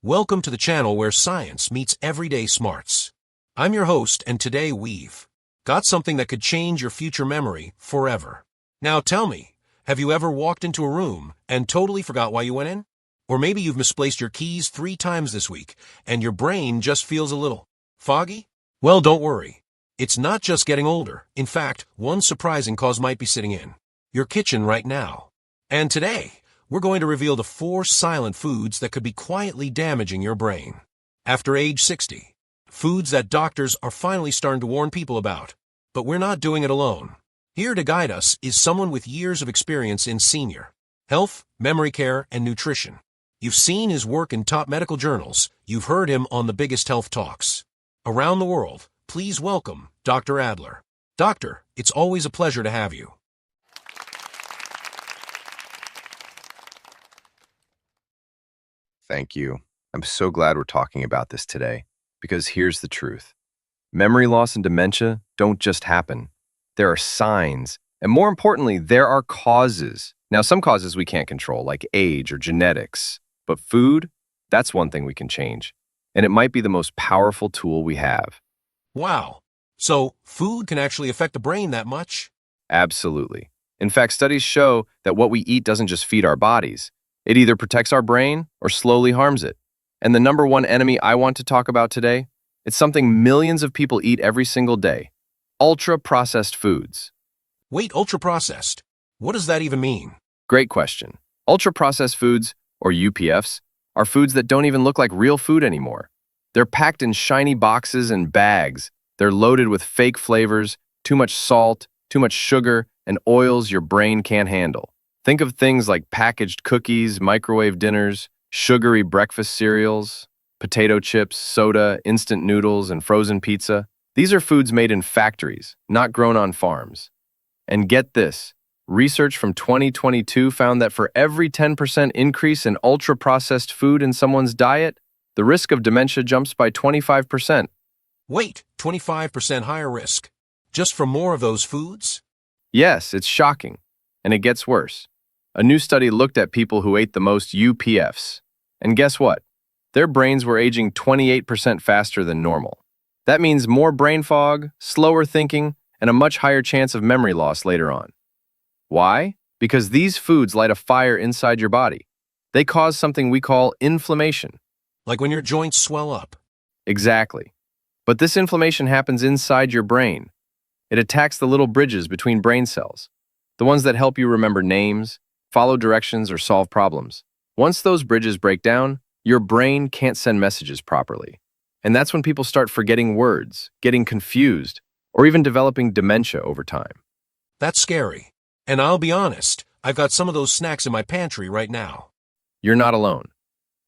Welcome to the channel where science meets everyday smarts. I'm your host, and today we've got something that could change your future memory forever. Now tell me, have you ever walked into a room and totally forgot why you went in? Or maybe you've misplaced your keys 3 times this week, and your brain just feels a little foggy? Well, don't worry. It's not just getting older. In fact, one surprising cause might be sitting in your kitchen right now. And today, we're going to reveal the 4 silent foods that could be quietly damaging your brain. After age 60, foods that doctors are finally starting to warn people about. But we're not doing it alone. Here to guide us is someone with years of experience in senior health, memory care, and nutrition. You've seen his work in top medical journals. You've heard him on the biggest health talks around the world. Please welcome Dr. Adler. Doctor, it's always a pleasure to have you. Thank you. I'm so glad we're talking about this today, because here's the truth. Memory loss and dementia don't just happen. There are signs, and more importantly, there are causes. Now, some causes we can't control, like age or genetics, but food, that's one thing we can change, and it might be the most powerful tool we have. Wow. So, food can actually affect the brain that much? Absolutely. In fact, studies show that what we eat doesn't just feed our bodies. It either protects our brain or slowly harms it. And the number one enemy I want to talk about today, it's something millions of people eat every single day: ultra-processed foods. Wait, ultra-processed? What does that even mean? Great question. Ultra-processed foods, or UPFs, are foods that don't even look like real food anymore. They're packed in shiny boxes and bags. They're loaded with fake flavors, too much salt, too much sugar, and oils your brain can't handle. Think of things like packaged cookies, microwave dinners, sugary breakfast cereals, potato chips, soda, instant noodles, and frozen pizza. These are foods made in factories, not grown on farms. And get this, research from 2022 found that for every 10% increase in ultra-processed food in someone's diet, the risk of dementia jumps by 25%. Wait, 25% higher risk? Just for more of those foods? Yes, it's shocking. And it gets worse. A new study looked at people who ate the most UPFs. And guess what? Their brains were aging 28% faster than normal. That means more brain fog, slower thinking, and a much higher chance of memory loss later on. Why? Because these foods light a fire inside your body. They cause something we call inflammation. Like when your joints swell up? Exactly. But this inflammation happens inside your brain. It attacks the little bridges between brain cells, the ones that help you remember names, follow directions, or solve problems. Once those bridges break down, your brain can't send messages properly. And that's when people start forgetting words, getting confused, or even developing dementia over time. That's scary. And I'll be honest, I've got some of those snacks in my pantry right now. You're not alone.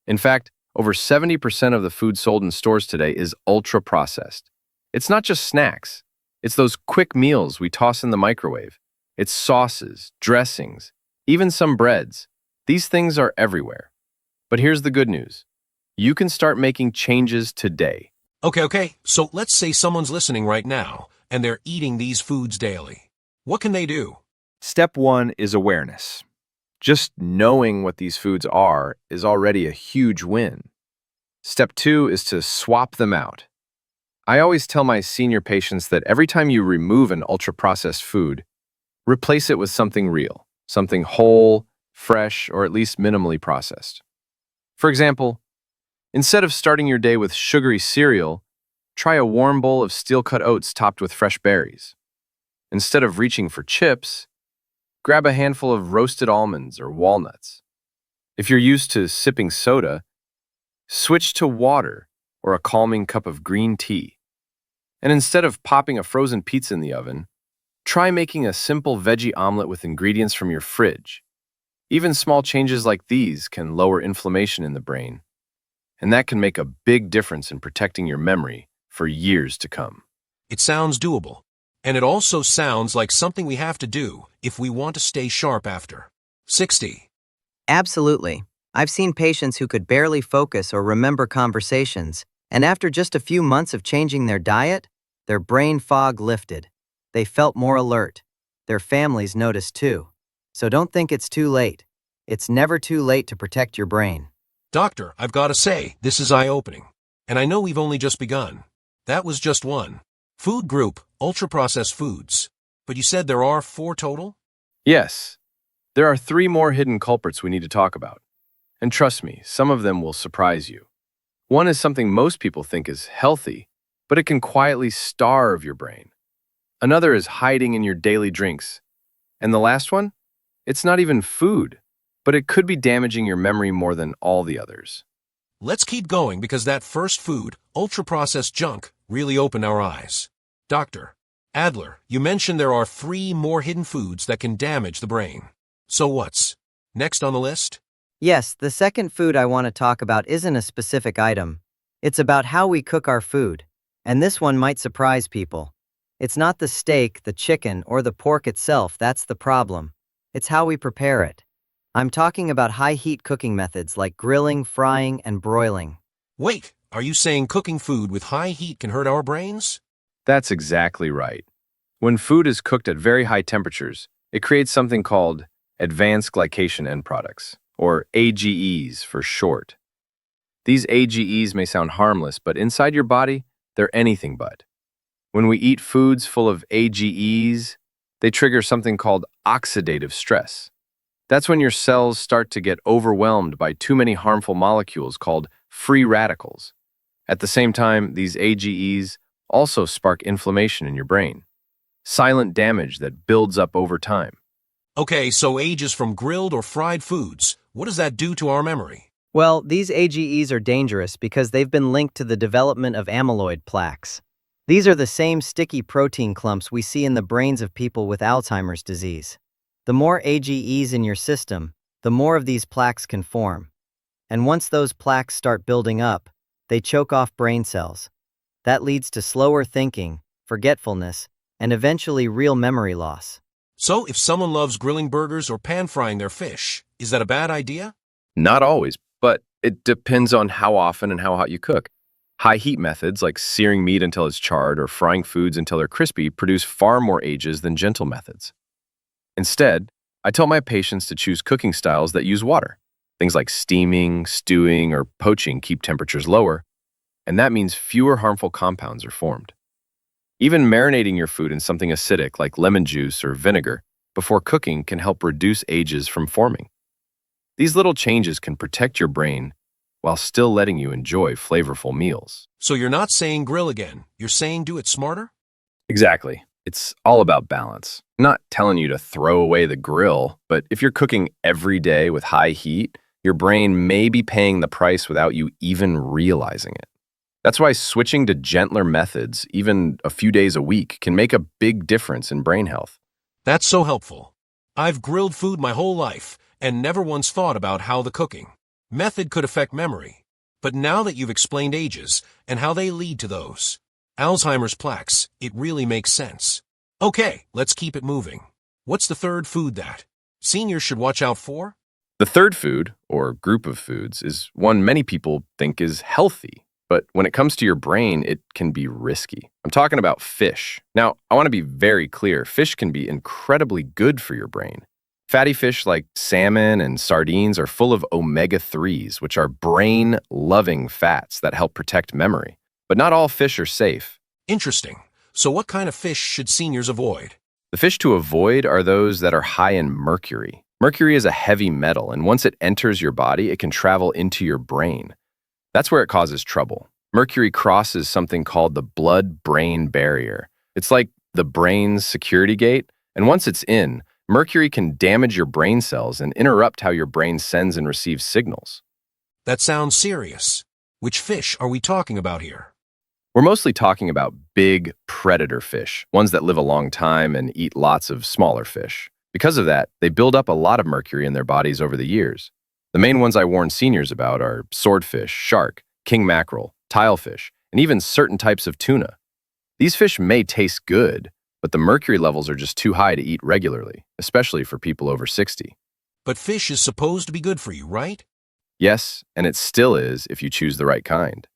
In fact, over 70% of the food sold in stores today is ultra-processed. It's not just snacks. It's those quick meals we toss in the microwave. It's sauces, dressings, even some breads. These things are everywhere. But here's the good news. You can start making changes today. Okay. So let's say someone's listening right now, and they're eating these foods daily. What can they do? Step 1 is awareness. Just knowing what these foods are is already a huge win. Step 2 is to swap them out. I always tell my senior patients that every time you remove an ultra-processed food, replace it with something real, something whole, fresh, or at least minimally processed. For example, instead of starting your day with sugary cereal, try a warm bowl of steel-cut oats topped with fresh berries. Instead of reaching for chips, grab a handful of roasted almonds or walnuts. If you're used to sipping soda, switch to water or a calming cup of green tea. And instead of popping a frozen pizza in the oven, try making a simple veggie omelet with ingredients from your fridge. Even small changes like these can lower inflammation in the brain, and that can make a big difference in protecting your memory for years to come. It sounds doable. And it also sounds like something we have to do if we want to stay sharp after 60. Absolutely. I've seen patients who could barely focus or remember conversations, and after just a few months of changing their diet, their brain fog lifted. They felt more alert. Their families noticed too. So don't think it's too late. It's never too late to protect your brain. Doctor, I've got to say, this is eye-opening. And I know we've only just begun. That was just one. Food group, ultra-processed foods. But you said there are 4 total? Yes, there are 3 more hidden culprits we need to talk about. And trust me, some of them will surprise you. One is something most people think is healthy, but it can quietly starve your brain. Another is hiding in your daily drinks. And the last one? It's not even food, but it could be damaging your memory more than all the others. Let's keep going because that first food, ultra-processed junk, really opened our eyes. Doctor, Adler, you mentioned there are 3 more hidden foods that can damage the brain. So what's next on the list? Yes, the second food I want to talk about isn't a specific item. It's about how we cook our food. And this one might surprise people. It's not the steak, the chicken, or the pork itself that's the problem. It's how we prepare it. I'm talking about high-heat cooking methods like grilling, frying, and broiling. Wait, are you saying cooking food with high heat can hurt our brains? That's exactly right. When food is cooked at very high temperatures, it creates something called advanced glycation end products, or AGEs for short. These AGEs may sound harmless, but inside your body, they're anything but. When we eat foods full of AGEs, they trigger something called oxidative stress. That's when your cells start to get overwhelmed by too many harmful molecules called free radicals. At the same time, these AGEs also spark inflammation in your brain, silent damage that builds up over time. Okay, so ages from grilled or fried foods. What does that do to our memory? Well, these AGEs are dangerous because they've been linked to the development of amyloid plaques. These are the same sticky protein clumps we see in the brains of people with Alzheimer's disease. The more AGEs in your system, the more of these plaques can form. And once those plaques start building up, they choke off brain cells. That leads to slower thinking, forgetfulness, and eventually real memory loss. So if someone loves grilling burgers or pan-frying their fish, is that a bad idea? Not always, but it depends on how often and how hot you cook. High heat methods like searing meat until it's charred or frying foods until they're crispy produce far more AGEs than gentle methods. Instead, I tell my patients to choose cooking styles that use water. Things like steaming, stewing, or poaching keep temperatures lower, and that means fewer harmful compounds are formed. Even marinating your food in something acidic like lemon juice or vinegar before cooking can help reduce AGEs from forming. These little changes can protect your brain while still letting you enjoy flavorful meals. So you're not saying grill again, you're saying do it smarter? Exactly. It's all about balance. I'm not telling you to throw away the grill, but if you're cooking every day with high heat, your brain may be paying the price without you even realizing it. That's why switching to gentler methods, even a few days a week, can make a big difference in brain health. That's so helpful. I've grilled food my whole life and never once thought about how the cooking method could affect memory. But now that you've explained ages and how they lead to those Alzheimer's plaques, it really makes sense. Okay, let's keep it moving. What's the third food that seniors should watch out for? The third food, or group of foods, is one many people think is healthy, but when it comes to your brain, it can be risky. I'm talking about fish. Now, I want to be very clear. Fish can be incredibly good for your brain. Fatty fish like salmon and sardines are full of omega-3s, which are brain-loving fats that help protect memory. But not all fish are safe. Interesting. So what kind of fish should seniors avoid? The fish to avoid are those that are high in mercury. Mercury is a heavy metal, and once it enters your body, it can travel into your brain. That's where it causes trouble. Mercury crosses something called the blood-brain barrier. It's like the brain's security gate, and once it's in, mercury can damage your brain cells and interrupt how your brain sends and receives signals. That sounds serious. Which fish are we talking about here? We're mostly talking about big predator fish, ones that live a long time and eat lots of smaller fish. Because of that, they build up a lot of mercury in their bodies over the years. The main ones I warn seniors about are swordfish, shark, king mackerel, tilefish, and even certain types of tuna. These fish may taste good, but the mercury levels are just too high to eat regularly, especially for people over 60. But fish is supposed to be good for you, right? Yes, and it still is if you choose the right kind.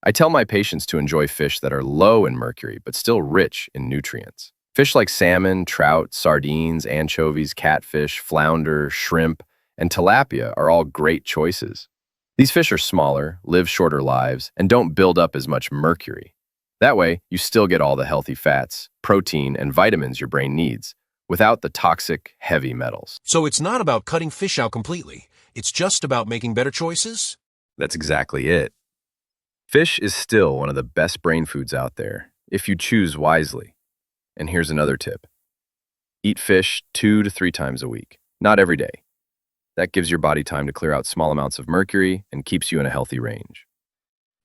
I tell my patients to enjoy fish that are low in mercury but still rich in nutrients. Fish like salmon, trout, sardines, anchovies, catfish, flounder, shrimp, and tilapia are all great choices. These fish are smaller, live shorter lives, and don't build up as much mercury. That way, you still get all the healthy fats, protein, and vitamins your brain needs, without the toxic, heavy metals. So it's not about cutting fish out completely. It's just about making better choices? That's exactly it. Fish is still one of the best brain foods out there, if you choose wisely. And here's another tip. Eat fish 2 to 3 times a week, not every day. That gives your body time to clear out small amounts of mercury and keeps you in a healthy range.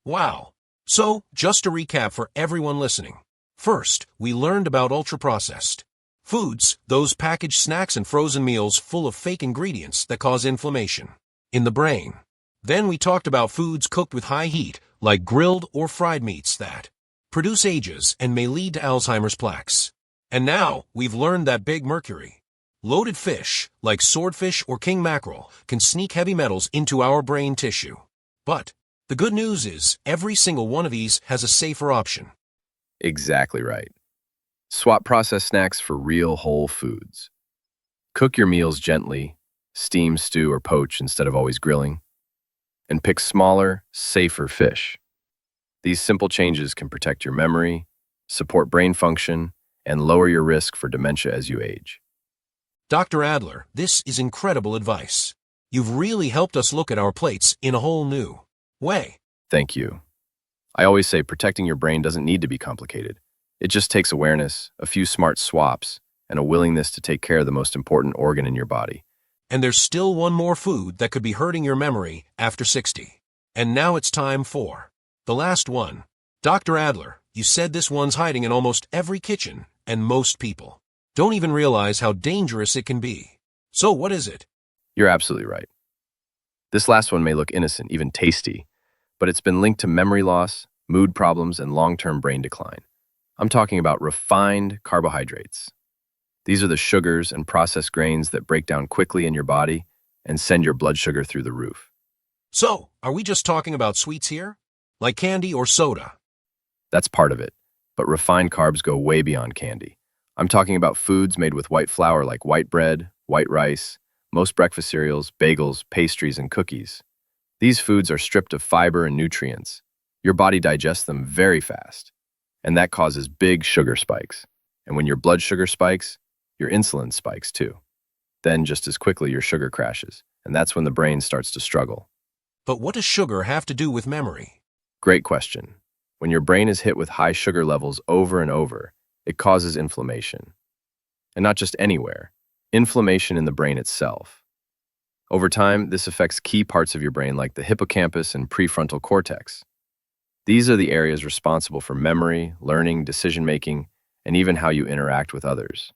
Wow. So, just to recap for everyone listening. First, we learned about ultra-processed foods, those packaged snacks and frozen meals full of fake ingredients that cause inflammation in the brain. Then we talked about foods cooked with high heat, like grilled or fried meats that produce ages and may lead to Alzheimer's plaques. And now, we've learned that big mercury loaded fish, like swordfish or king mackerel, can sneak heavy metals into our brain tissue. But the good news is, every single one of these has a safer option. Exactly right. Swap processed snacks for real whole foods. Cook your meals gently, steam, stew, or poach instead of always grilling. And pick smaller, safer fish. These simple changes can protect your memory, support brain function, and lower your risk for dementia as you age. Dr. Adler, this is incredible advice. You've really helped us look at our plates in a whole new way. Thank you. I always say protecting your brain doesn't need to be complicated. It just takes awareness, a few smart swaps, and a willingness to take care of the most important organ in your body. And there's still one more food that could be hurting your memory after 60. And now it's time for the last one. Dr. Adler, you said this one's hiding in almost every kitchen, and most people don't even realize how dangerous it can be. So what is it? You're absolutely right. This last one may look innocent, even tasty, but it's been linked to memory loss, mood problems, and long-term brain decline. I'm talking about refined carbohydrates. These are the sugars and processed grains that break down quickly in your body and send your blood sugar through the roof. So, are we just talking about sweets here? Like candy or soda? That's part of it, but refined carbs go way beyond candy. I'm talking about foods made with white flour like white bread, white rice, most breakfast cereals, bagels, pastries, and cookies. These foods are stripped of fiber and nutrients. Your body digests them very fast, and that causes big sugar spikes. And when your blood sugar spikes, your insulin spikes too. Then just as quickly your sugar crashes, and that's when the brain starts to struggle. But what does sugar have to do with memory? Great question. When your brain is hit with high sugar levels over and over, it causes inflammation. And not just anywhere, inflammation in the brain itself. Over time, this affects key parts of your brain like the hippocampus and prefrontal cortex. These are the areas responsible for memory, learning, decision-making, and even how you interact with others.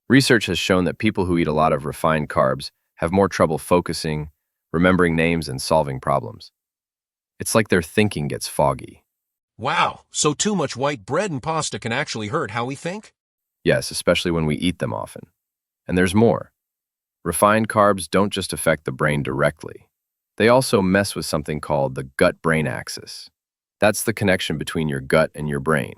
Research has shown that people who eat a lot of refined carbs have more trouble focusing, remembering names, and solving problems. It's like their thinking gets foggy. Wow, so too much white bread and pasta can actually hurt how we think? Yes, especially when we eat them often. And there's more. Refined carbs don't just affect the brain directly. They also mess with something called the gut-brain axis. That's the connection between your gut and your brain.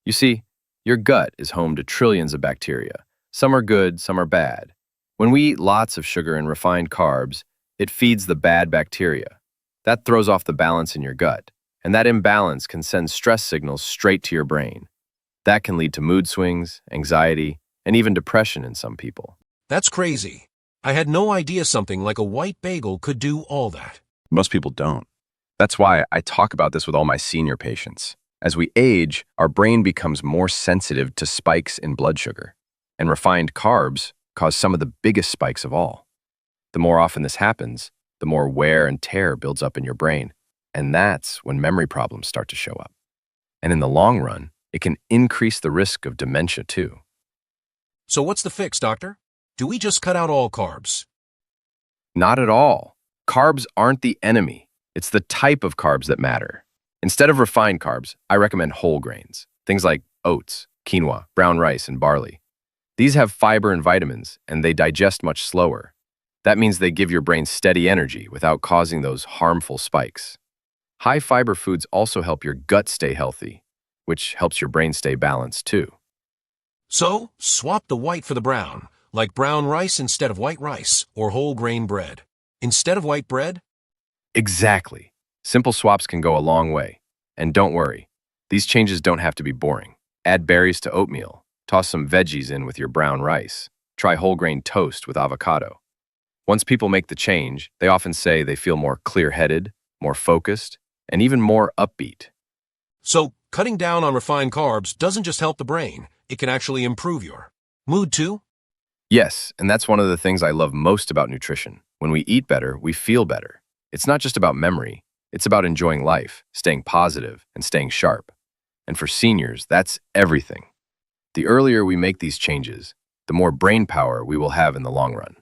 You see, your gut is home to trillions of bacteria. Some are good, some are bad. When we eat lots of sugar and refined carbs, it feeds the bad bacteria. That throws off the balance in your gut, and that imbalance can send stress signals straight to your brain. That can lead to mood swings, anxiety, and even depression in some people. That's crazy. I had no idea something like a white bagel could do all that. Most people don't. That's why I talk about this with all my senior patients. As we age, our brain becomes more sensitive to spikes in blood sugar, and refined carbs cause some of the biggest spikes of all. The more often this happens, the more wear and tear builds up in your brain, and that's when memory problems start to show up. And in the long run, it can increase the risk of dementia too. So what's the fix, doctor? Do we just cut out all carbs? Not at all. Carbs aren't the enemy. It's the type of carbs that matter. Instead of refined carbs, I recommend whole grains, things like oats, quinoa, brown rice, and barley. These have fiber and vitamins, and they digest much slower. That means they give your brain steady energy without causing those harmful spikes. High-fiber foods also help your gut stay healthy, which helps your brain stay balanced too. So, swap the white for the brown, like brown rice instead of white rice, or whole grain bread. Instead of white bread, Exactly. Simple swaps can go a long way. And don't worry, these changes don't have to be boring. Add berries to oatmeal. Toss some veggies in with your brown rice. Try whole grain toast with avocado. Once people make the change, they often say they feel more clear-headed, more focused, and even more upbeat. So, cutting down on refined carbs doesn't just help the brain, it can actually improve your mood too? Yes, and that's one of the things I love most about nutrition. When we eat better, we feel better. It's not just about memory, it's about enjoying life, staying positive, and staying sharp. And for seniors, that's everything. The earlier we make these changes, the more brain power we will have in the long run.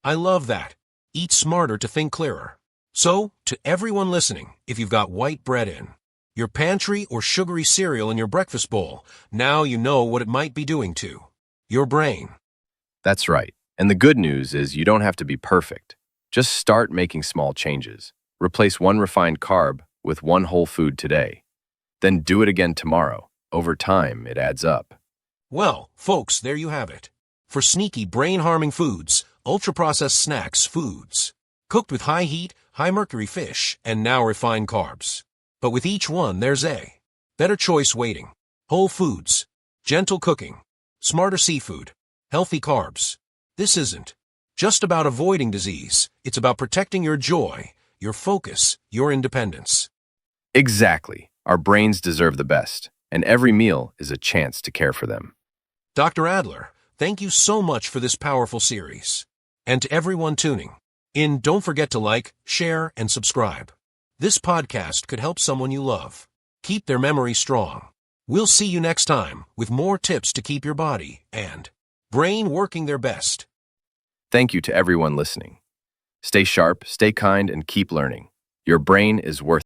I love that. Eat smarter to think clearer. So, to everyone listening, if you've got white bread in your pantry or sugary cereal in your breakfast bowl, now you know what it might be doing to your brain. That's right. And the good news is you don't have to be perfect. Just start making small changes. Replace one refined carb with one whole food today. Then do it again tomorrow. Over time, it adds up. Well, folks, there you have it. For sneaky brain-harming foods, ultra-processed snacks foods. Cooked with high heat, high mercury fish, and now refined carbs. But with each one, there's a better choice waiting. Whole foods, gentle cooking, smarter seafood, healthy carbs. This isn't just about avoiding disease. It's about protecting your joy, your focus, your independence. Exactly. Our brains deserve the best, and every meal is a chance to care for them. Dr. Adler, thank you so much for this powerful series. And to everyone tuning in, don't forget to like, share, and subscribe. This podcast could help someone you love keep their memory strong. We'll see you next time with more tips to keep your body and brain working their best. Thank you to everyone listening. Stay sharp, stay kind, and keep learning. Your brain is worth